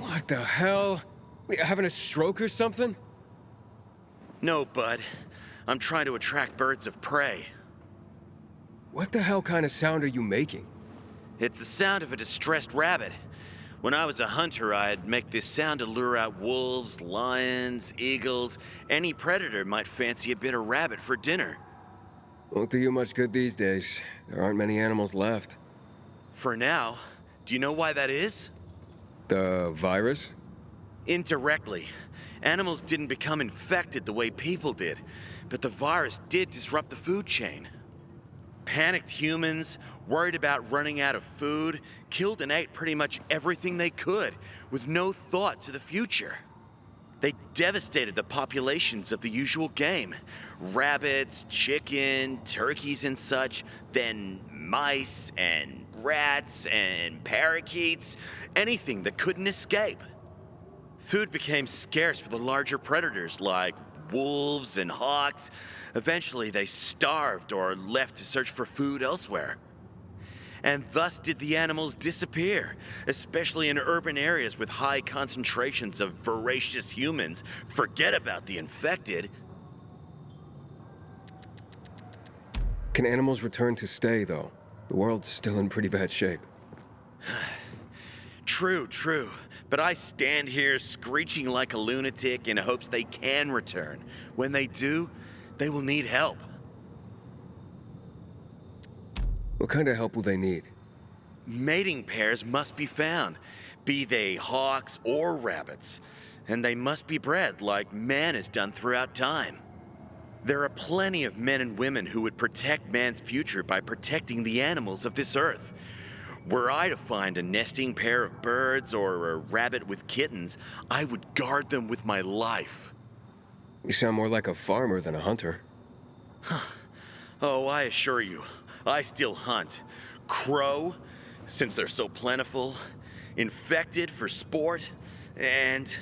What the hell? We having a stroke or something? No, bud. I'm trying to attract birds of prey. What the hell kind of sound are you making? It's the sound of a distressed rabbit. When I was a hunter, I'd make this sound to lure out wolves, lions, eagles. Any predator might fancy a bit of rabbit for dinner. Won't do you much good these days. There aren't many animals left. For now. Do you know why that is? The virus? Indirectly. Animals didn't become infected the way people did, but the virus did disrupt the food chain. Panicked humans, worried about running out of food, killed and ate pretty much everything they could, with no thought to the future. They devastated the populations of the usual game. Rabbits, chicken, turkeys and such, then mice and rats and parakeets, anything that couldn't escape. Food became scarce for the larger predators like wolves and hawks. Eventually they starved or left to search for food elsewhere. And thus did the animals disappear, especially in urban areas with high concentrations of voracious humans. Forget about the infected. Can animals return to stay, though? The world's still in pretty bad shape. True. But I stand here screeching like a lunatic in hopes they can return. When they do, they will need help. What kind of help will they need? Mating pairs must be found, be they hawks or rabbits. And they must be bred like man has done throughout time. There are plenty of men and women who would protect man's future by protecting the animals of this earth. Were I to find a nesting pair of birds or a rabbit with kittens, I would guard them with my life. You sound more like a farmer than a hunter. Oh, I assure you, I still hunt. Krow, since they're so plentiful. Infected for sport. And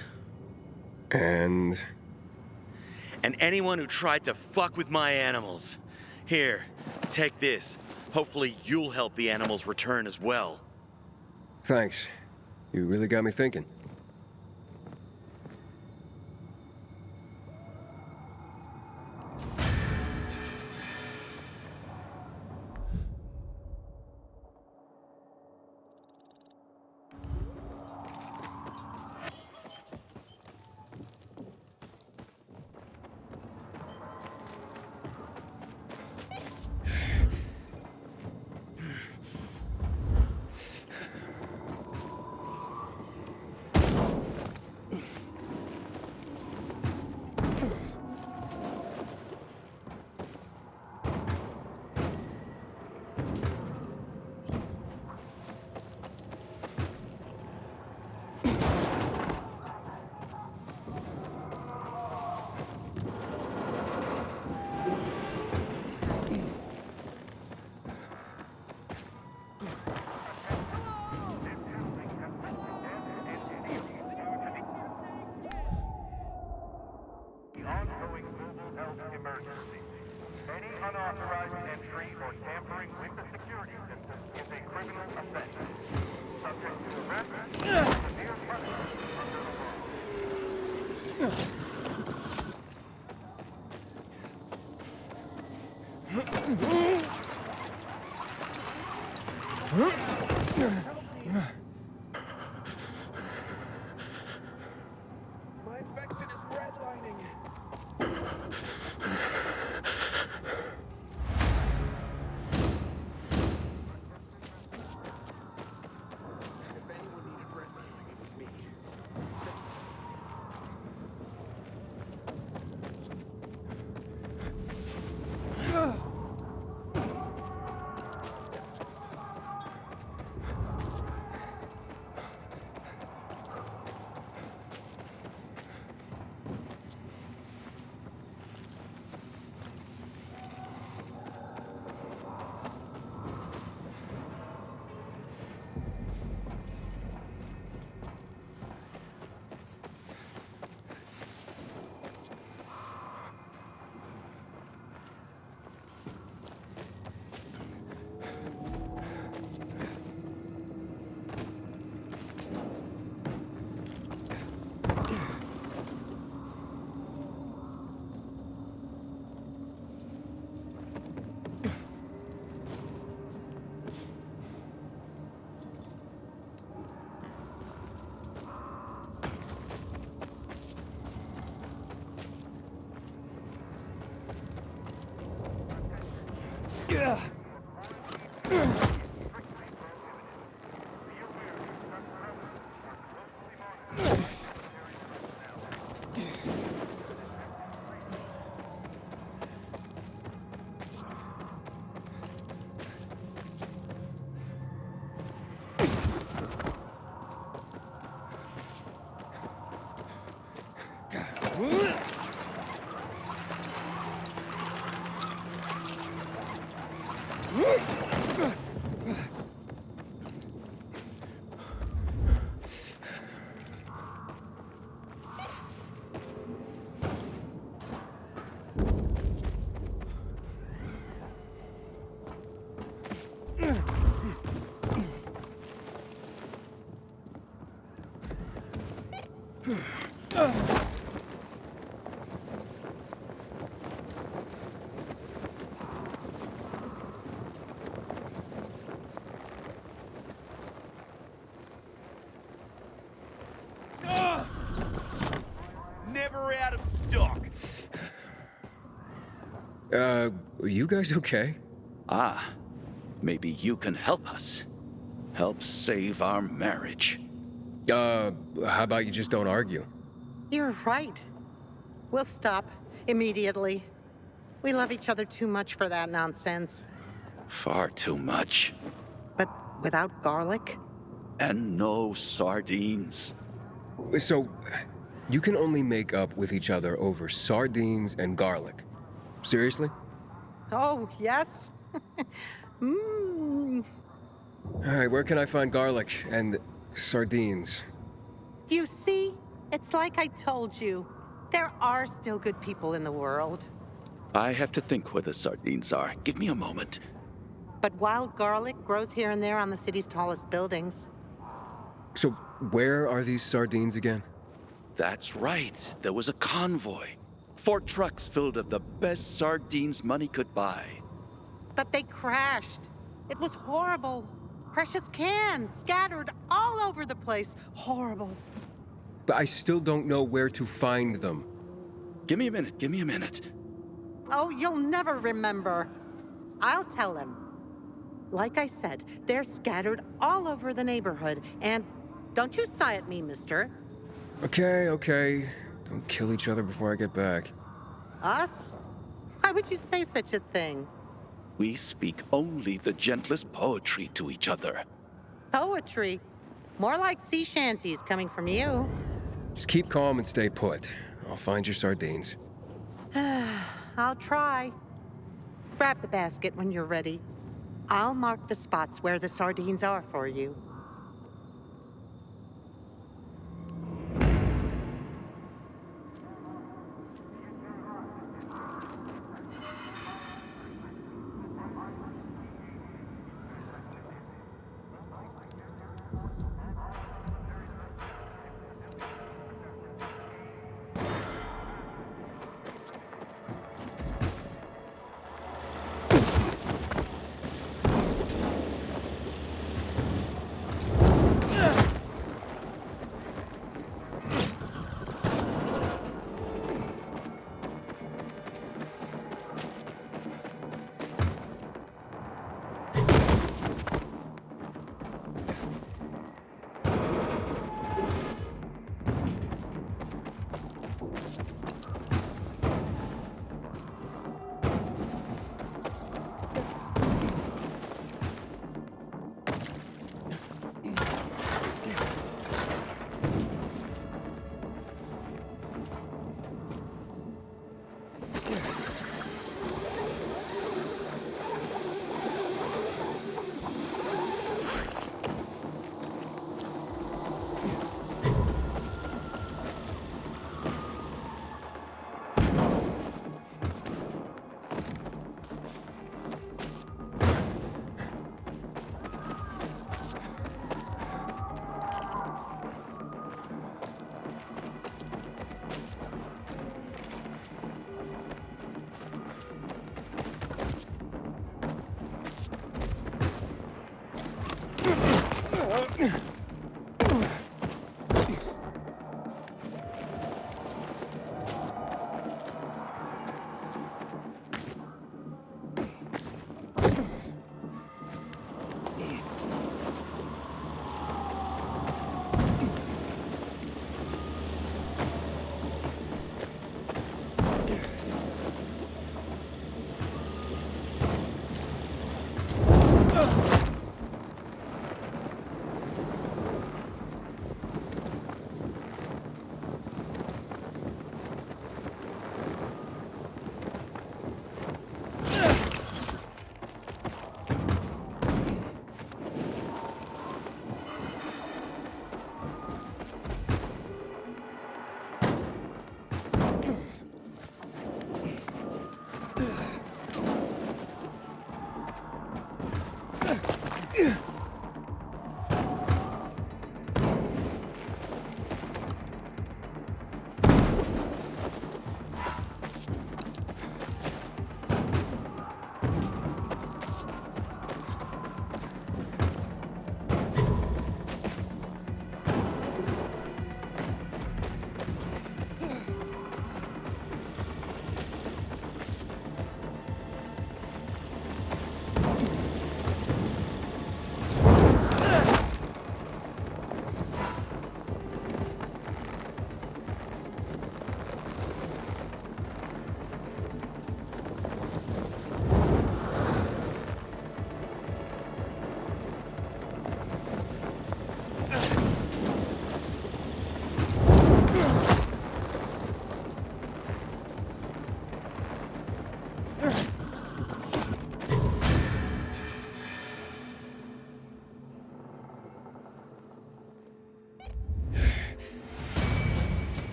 anyone who tried to fuck with my animals. Here, take this. Hopefully you'll help the animals return as well. Thanks. You really got me thinking. Unauthorized entry or tampering with the security system is a criminal offense. Subject to arrest and severe punishment under the law. My infection is redlining. If anyone needed rescuing, it was me. Never out of stock. Are you guys okay? Ah, maybe you can help us. Help save our marriage. How about you just don't argue? You're right. We'll stop immediately. We love each other too much for that nonsense. Far too much. But without garlic? And no sardines. So, you can only make up with each other over sardines and garlic. Seriously? Oh, yes? Mmm. Alright, where can I find garlic and sardines? You see? It's like I told you. There are still good people in the world. I have to think where the sardines are. Give me a moment. But wild garlic grows here and there on the city's tallest buildings. So, where are these sardines again? That's right. There was a convoy. 4 trucks filled of the best sardines money could buy. But they crashed. It was horrible. Precious cans scattered all over the place. Horrible. But I still don't know where to find them. Give me a minute. Give me a minute. Oh, you'll never remember. I'll tell him. Like I said, they're scattered all over the neighborhood, and don't you sigh at me, mister. Okay. Don't kill each other before I get back. Us? Why would you say such a thing? We speak only the gentlest poetry to each other. Poetry. More like sea shanties coming from you. Just keep calm and stay put. I'll find your sardines. I'll try. Grab the basket when you're ready. I'll mark the spots where the sardines are for you.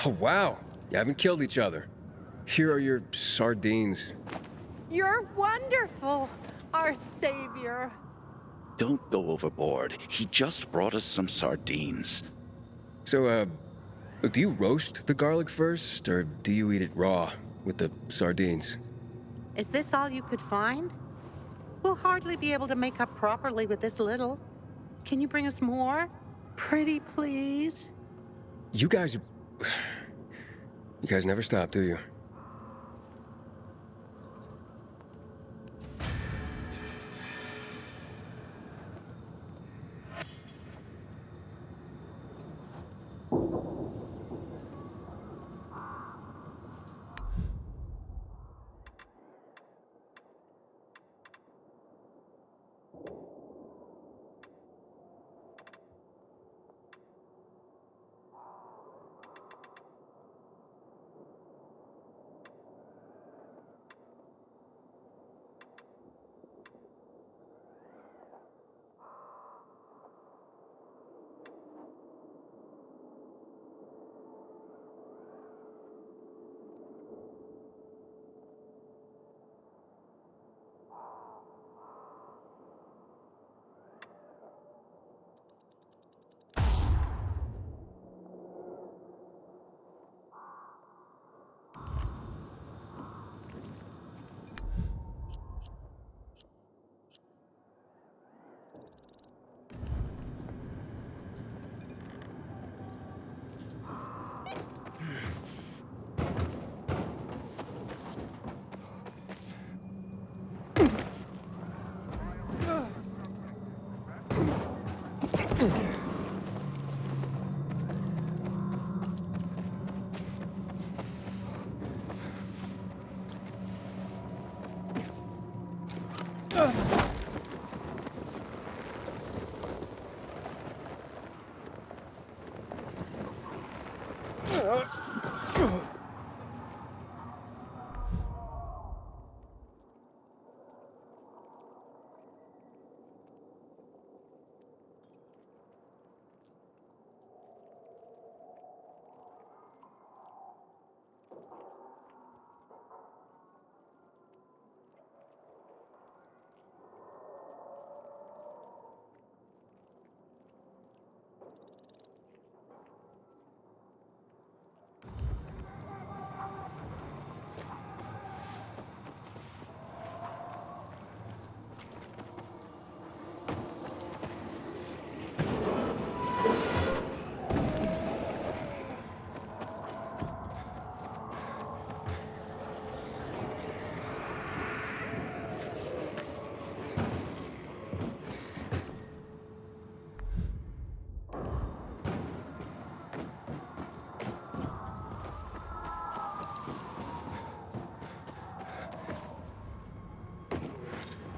Oh, wow. You haven't killed each other. Here are your sardines. You're wonderful, our savior. Don't go overboard. He just brought us some sardines. So, do you roast the garlic first, or do you eat it raw with the sardines? Is this all you could find? We'll hardly be able to make up properly with this little. Can you bring us more? Pretty please? You guys... You guys never stop, do you?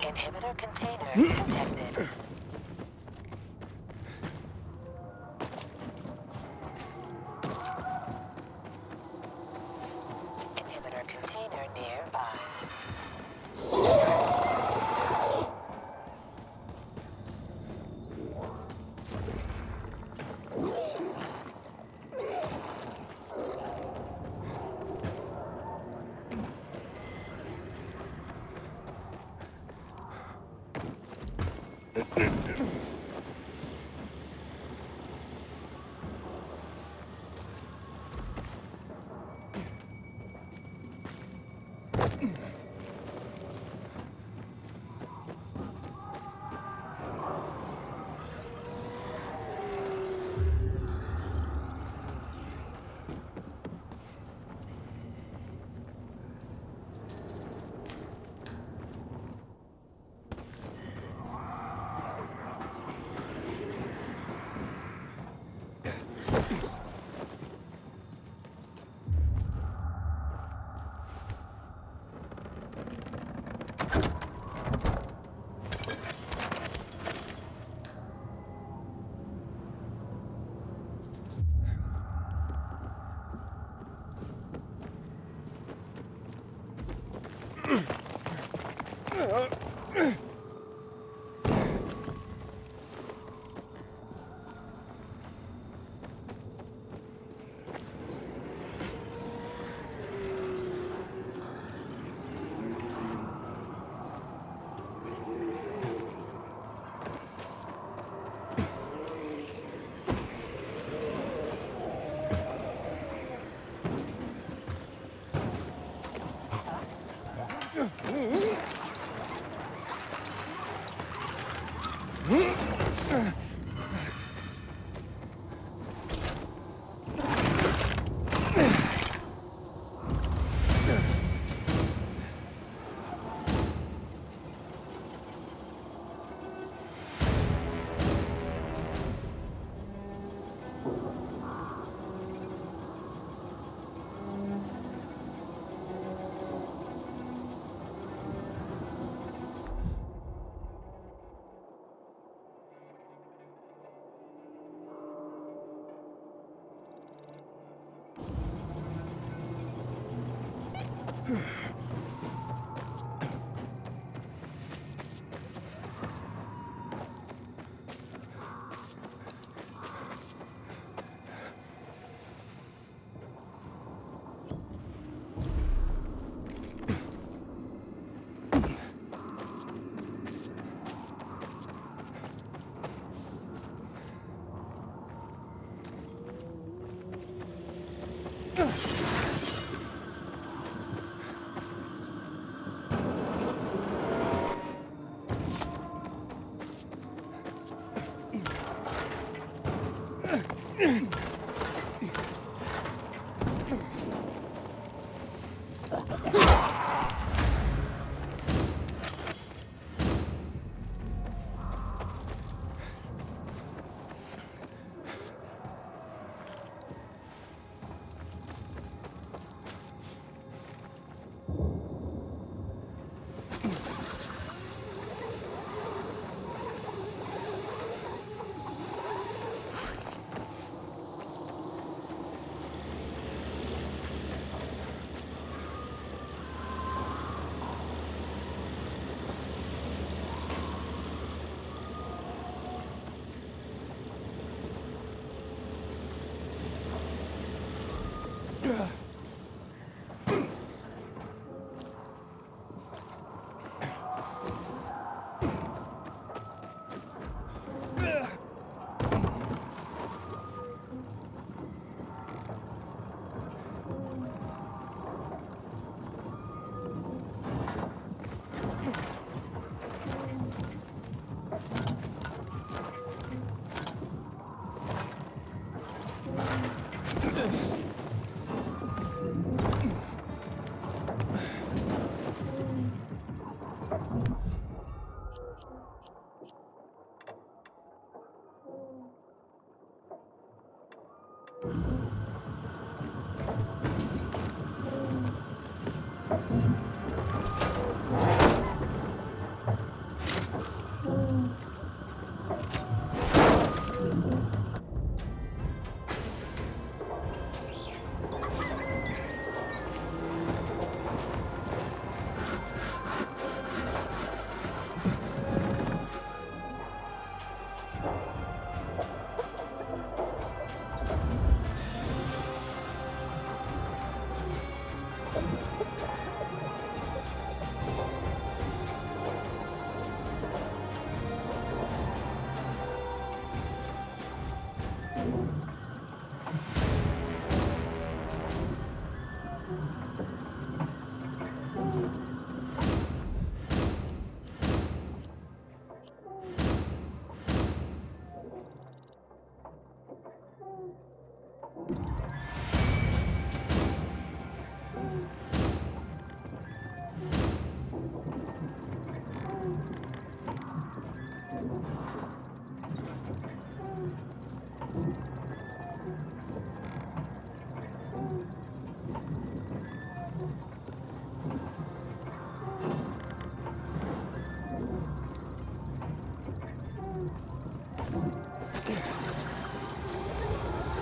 Inhibitor container detected. Inhibitor container nearby.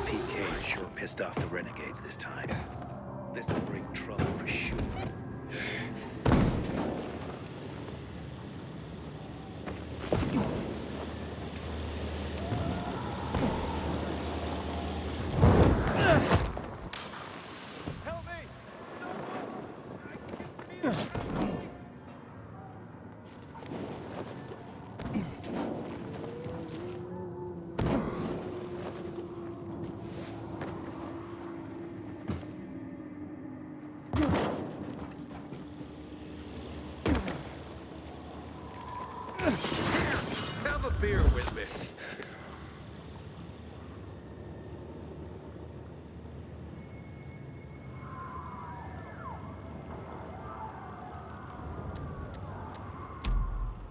PK's sure pissed off the renegades this time. This'll bring trouble for sure. Have a beer with me.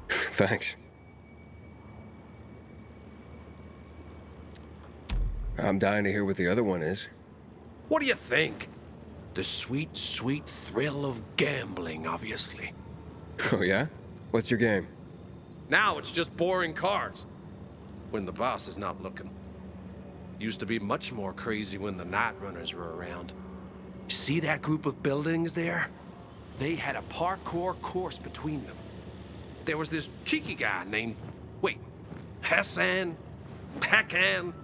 Thanks. I'm dying to hear what the other one is. What do you think? The sweet, sweet thrill of gambling, obviously. Oh, yeah? What's your game? Now it's just boring cards. When the boss is not looking. Used to be much more crazy when the night runners were around. See that group of buildings there? They had a parkour course between them. There was this cheeky guy named, Hassan? Pakan?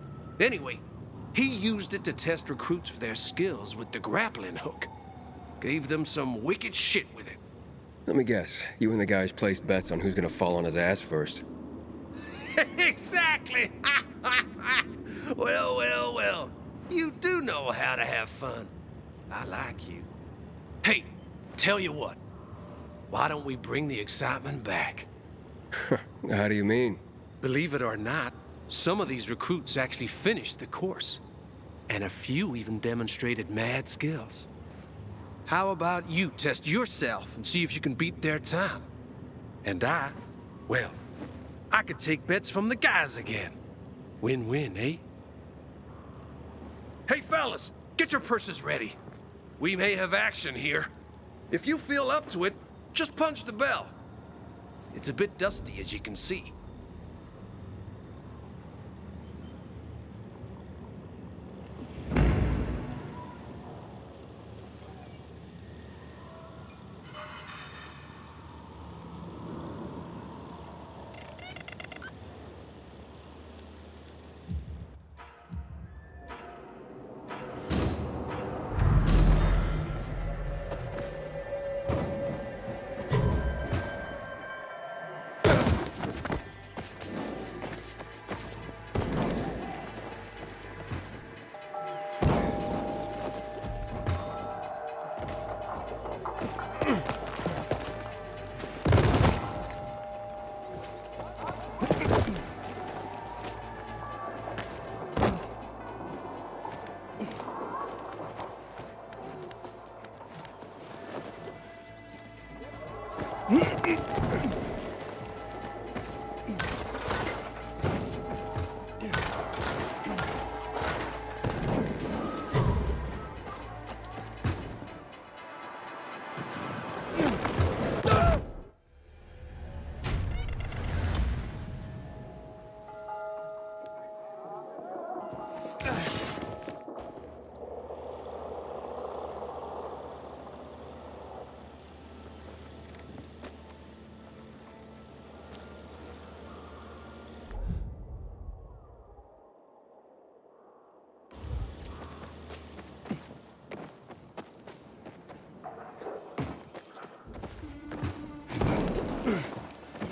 Anyway, he used it to test recruits for their skills with the grappling hook. Gave them some wicked shit with it. Let me guess. You and the guys placed bets on who's gonna fall on his ass first. Exactly! Well. You do know how to have fun. I like you. Hey, tell you what. Why don't we bring the excitement back? How do you mean? Believe it or not, some of these recruits actually finished the course. And a few even demonstrated mad skills. How about you test yourself and see if you can beat their time? And I could take bets from the guys again. Win-win, eh? Hey, fellas, get your purses ready. We may have action here. If you feel up to it, just punch the bell. It's a bit dusty, as you can see.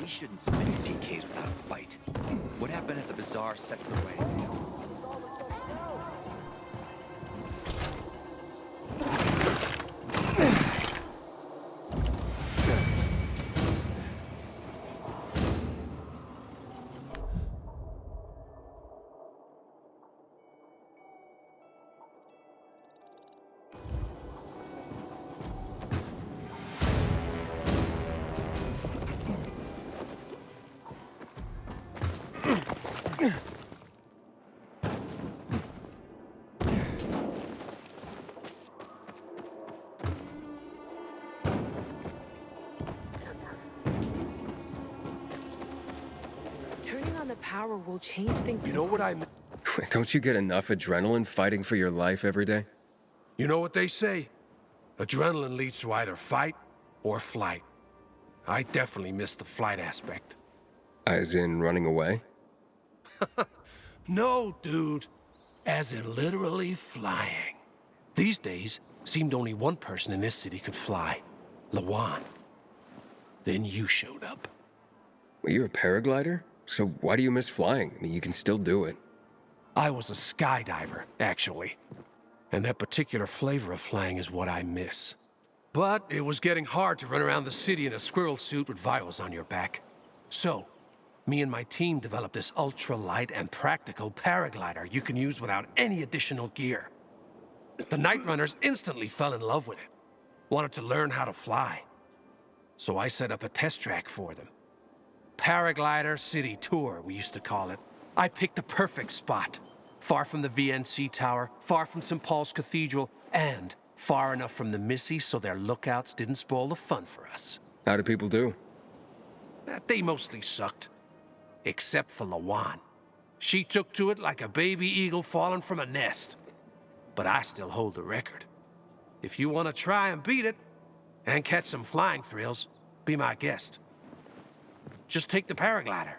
He shouldn't submit to PKs without a fight. What happened at the bazaar sets the way. Turning on the power will change things. You know what I mean? Don't you get enough adrenaline fighting for your life every day? You know what they say? Adrenaline leads to either fight or flight. I definitely miss the flight aspect. As in running away? No, dude. As in literally flying. These days, seemed only one person in this city could fly. Lawan. Then you showed up. Well, you're a paraglider? So why do you miss flying? I mean, you can still do it. I was a skydiver, actually. And that particular flavor of flying is what I miss. But it was getting hard to run around the city in a squirrel suit with vials on your back. So, me and my team developed this ultra-light and practical paraglider you can use without any additional gear. The Night Runners instantly fell in love with it, wanted to learn how to fly. So I set up a test track for them. Paraglider City Tour, we used to call it. I picked a perfect spot. Far from the VNC Tower, far from St. Paul's Cathedral, and far enough from the Missy so their lookouts didn't spoil the fun for us. How do people do? They mostly sucked. Except for Lawan. She took to it like a baby eagle falling from a nest. But I still hold the record. If you want to try and beat it, and catch some flying thrills, be my guest. Just take the paraglider.